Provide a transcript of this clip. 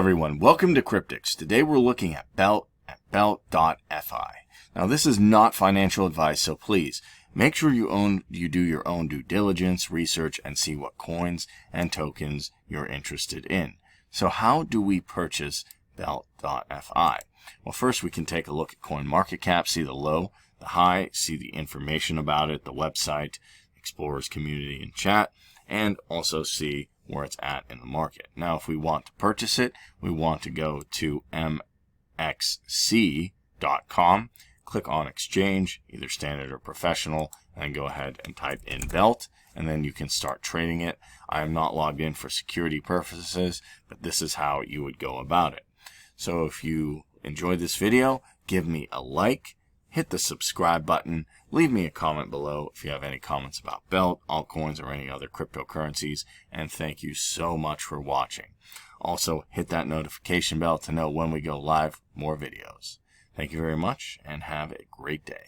everyone, welcome to Cryptics. Today we're looking at Belt.Fi. Now this is not financial advice, so please make sure you do your own due diligence, research, and see what coins and tokens you're interested in. So how do we purchase Belt.Fi? Well, first we can take a look at CoinMarketCap, see the low, the high, see the information about it, the website, Explorers community and chat, and also see where it's at in the market. Now, if we want to purchase it, we want to go to mxc.com, click on exchange, either standard or professional, and go ahead and type in Belt, and then you can start trading it. I am not logged in for security purposes, but this is how you would go about it. So if you enjoyed this video, give me a like, hit the subscribe button, leave me a comment below if you have any comments about Belt, altcoins, or any other cryptocurrencies, and thank you so much for watching. Also, hit that notification bell to know when we go live more videos. Thank you very much, and have a great day.